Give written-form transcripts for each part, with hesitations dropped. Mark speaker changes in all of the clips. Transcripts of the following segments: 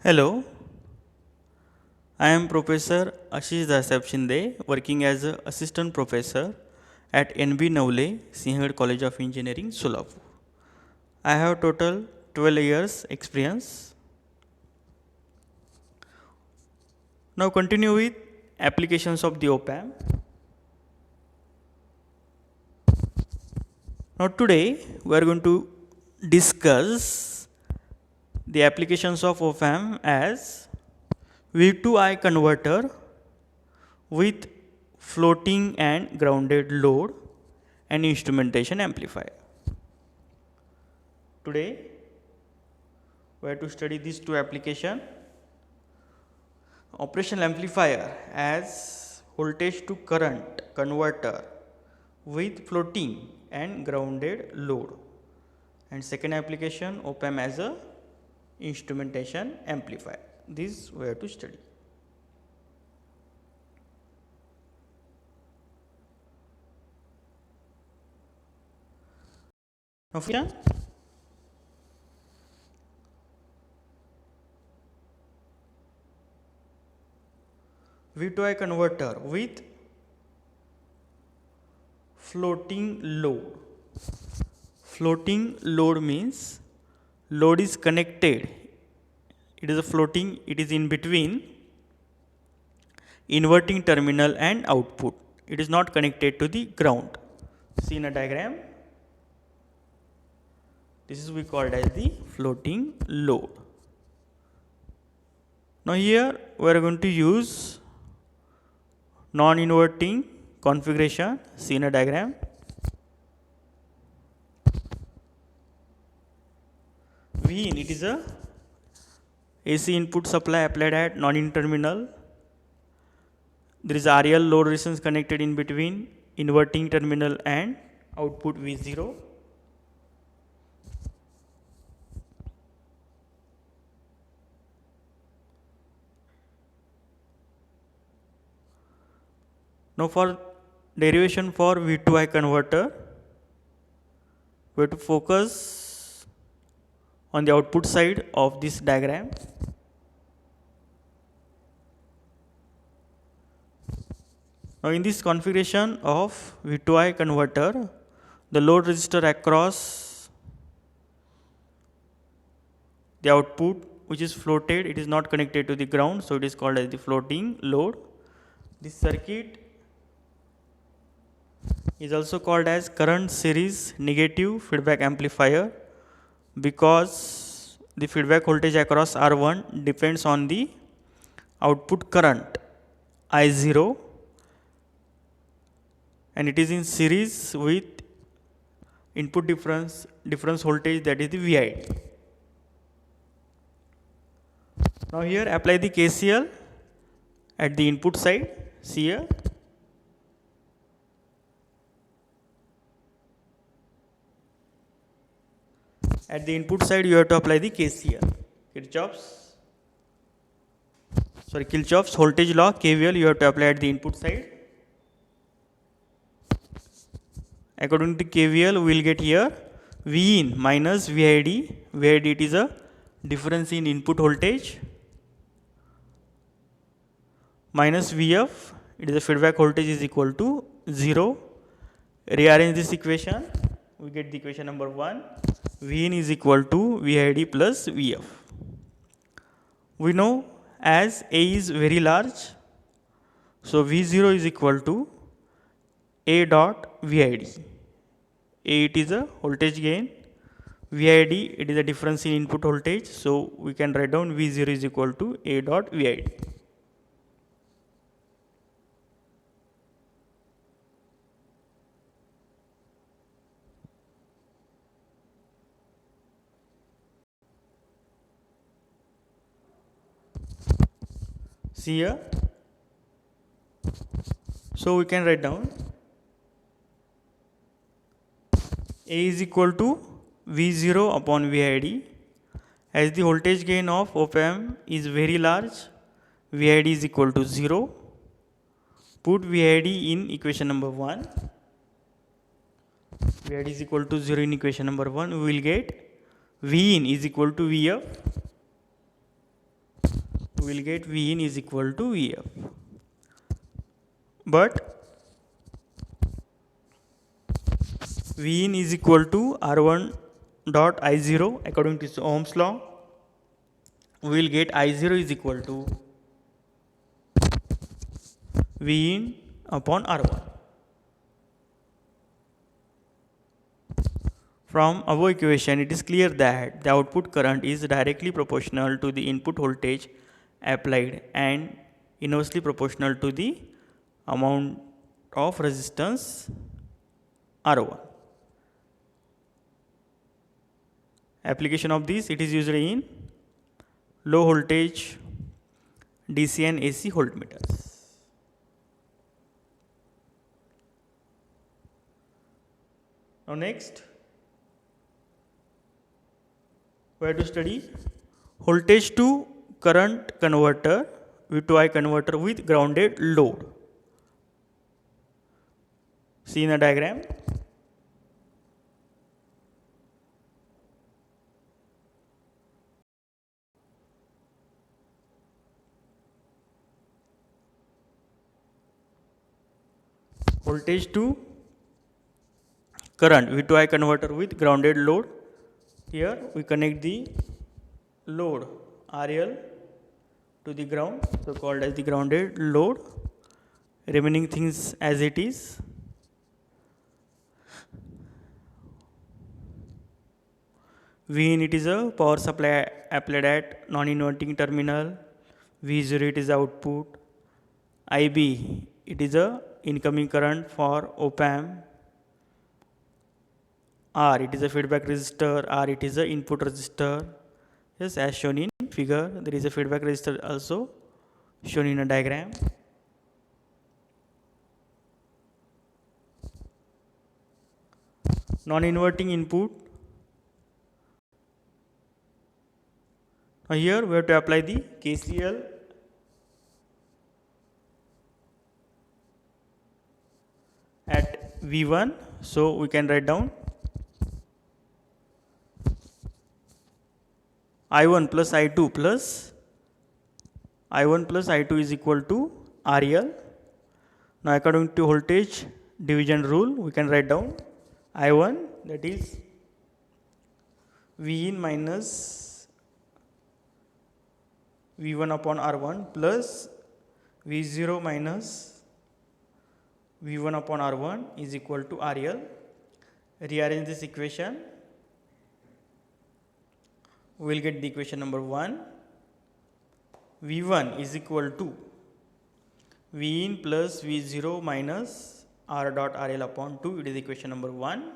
Speaker 1: Hello, I am Professor Ashish Dasab Shinde, working as an assistant professor at NB Navle, Sinhagad College of Engineering, Solapur. I have total 12 years experience. Now continue with applications of the op-amp. Now today we are going to discuss the applications of op-amp as V2I converter with floating and grounded load and instrumentation amplifier. Today we have to study these two applications. Operational amplifier as voltage to current converter with floating and grounded load, and second application op-amp as a instrumentation amplifier. This we have to study. Now V2I converter with floating load. Floating load means load is connected. It is a floating, it is in between inverting terminal and output. It is not connected to the ground. See in a diagram. This is we called as the floating load. Now here we are going to use non-inverting configuration. See in a diagram. V in, it is a AC input supply applied at non-in terminal. There is RL load resistance connected in between inverting terminal and output V0. Now for derivation for V2I converter, we have to focus on the output side of this diagram. Now in this configuration of V2I converter, the load resistor across the output which is floated, it is not connected to the ground, so it is called as the floating load. This circuit is also called as current series negative feedback amplifier because the feedback voltage across R1 depends on the output current I0 and it is in series with input difference voltage, that is the VID. Now here apply the KCL at the input side. See here. At the input side you have to apply the KCL, Kirchhoff's voltage law, KVL, you have to apply at the input side. According to KVL we will get here V in minus VID. VID, it is a difference in input voltage, minus VF, it is a feedback voltage, is equal to 0. Rearrange this equation, we get the equation number 1. V in is equal to VID plus VF. We know as A is very large, so V0 is equal to A dot VID. A, it is a voltage gain, VID, it is a difference in input voltage, so we can write down V0 is equal to A dot VID. See here. So we can write down A is equal to V0 upon VID. As the voltage gain of op-amp is very large, VID is equal to 0. Put VID in equation number 1. VID is equal to 0 in equation number 1. We will get V in is equal to Vf we will get V in is equal to Vf. But V in is equal to R1 dot I0 according to Ohm's law. We will get I0 is equal to V in upon R1. From above equation, it is clear that the output current is directly proportional to the input voltage applied and inversely proportional to the amount of resistance R1. Application of this, it is used in low voltage DC and AC voltmeters. Now next, we have to study voltage to current converter, V2I converter with grounded load. See in the diagram. Voltage to current V2I converter with grounded load. Here we connect the load RL to the ground, so called as the grounded load. Remaining things as it is. V in, it is a power supply applied at non-inverting terminal. V0, it is output. IB, it is a incoming current for op-amp. R, it is a feedback resistor. R, it is a input resistor. Yes, as shown in figure, there is a feedback resistor also shown in a diagram. Non-inverting input. Now here we have to apply the KCL. At V1, so we can write down I1 plus I2 plus I1 plus I2 is equal to RL. Now according to voltage division rule, we can write down I1, that is V in minus V1 upon R1 plus V0 minus V1 upon R1 is equal to RL. Rearrange this equation. We will get the equation number 1. V1 is equal to V in plus V0 minus R dot RL upon 2. It is equation number 1.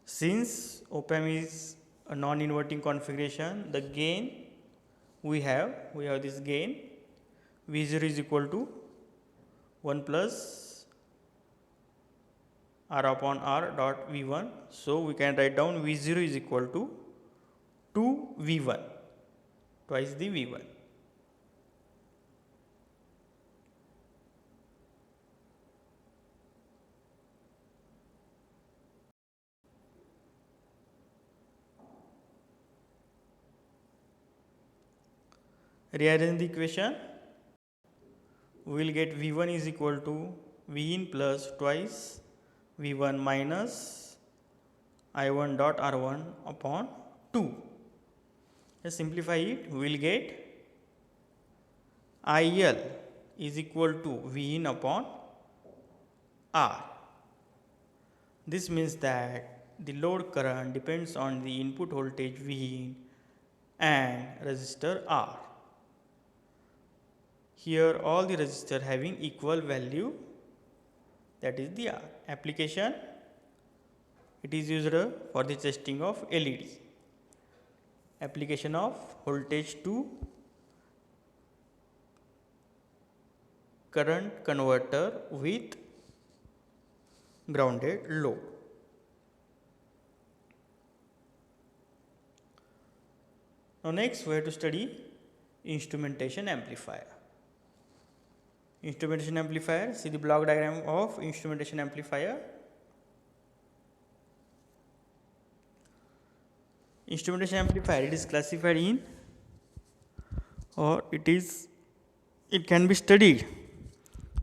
Speaker 1: Since op-amp is a non-inverting configuration, the gain we have this gain V0 is equal to 1 plus R upon R dot V1. So we can write down V0 is equal to 2 V1, twice the V1. Rearrange the equation. We will get V1 is equal to V in plus twice V1 minus I1 dot R1 upon 2. Let's simplify it. We will get IL is equal to V in upon R. This means that the load current depends on the input voltage V in and resistor R. Here all the resistors having equal value, that is the R. Application, it is used for the testing of LED. Application of voltage to current converter with grounded load. Now next we have to study instrumentation amplifier. Instrumentation amplifier, see the block diagram of instrumentation amplifier. Instrumentation amplifier, it is classified in or it can be studied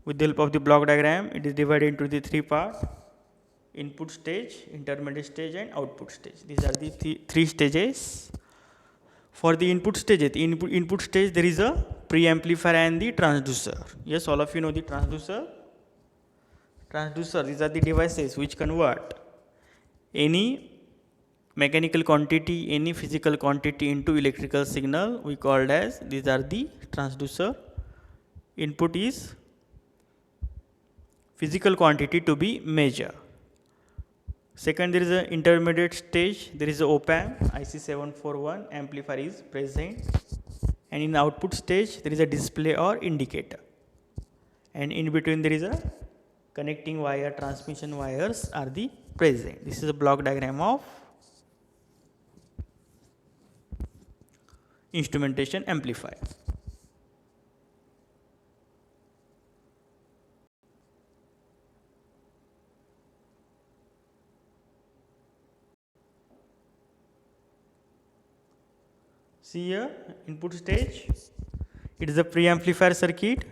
Speaker 1: with the help of the block diagram. It is divided into the three parts: input stage, intermediate stage, and output stage. These are the three stages. For the input stage, input stage, there is a preamplifier and the transducer. Yes, all of you know the transducer. Transducer, these are the devices which convert any mechanical quantity, any physical quantity into electrical signal. We called as, these are the transducer. Input is physical quantity to be measured. Second, there is an intermediate stage, there is a op-amp, IC741 amplifier is present, and in the output stage there is a display or indicator, and in between there is a connecting wire, transmission wires are the present. This is a block diagram of instrumentation amplifier. See here, input stage, it is a preamplifier circuit,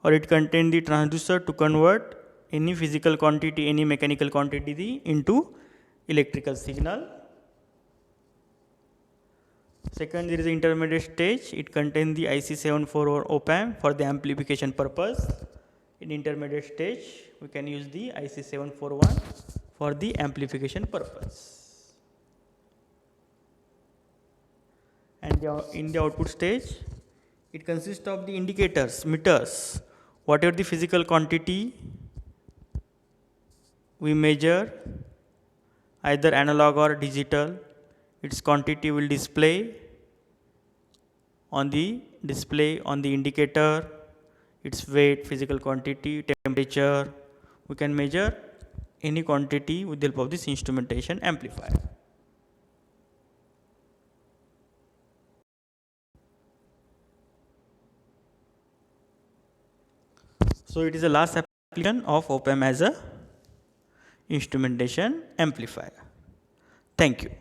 Speaker 1: or it contains the transducer to convert any physical quantity, any mechanical quantity into electrical signal. Second, there is the intermediate stage, it contains the IC741 op-amp for the amplification purpose. In intermediate stage, we can use the IC741 for the amplification purpose. And in the output stage, it consists of the indicators, meters, whatever the physical quantity we measure, either analog or digital, its quantity will display on the indicator, its weight, physical quantity, temperature. We can measure any quantity with the help of this instrumentation amplifier. So it is the last application of op-amp as a instrumentation amplifier. Thank you.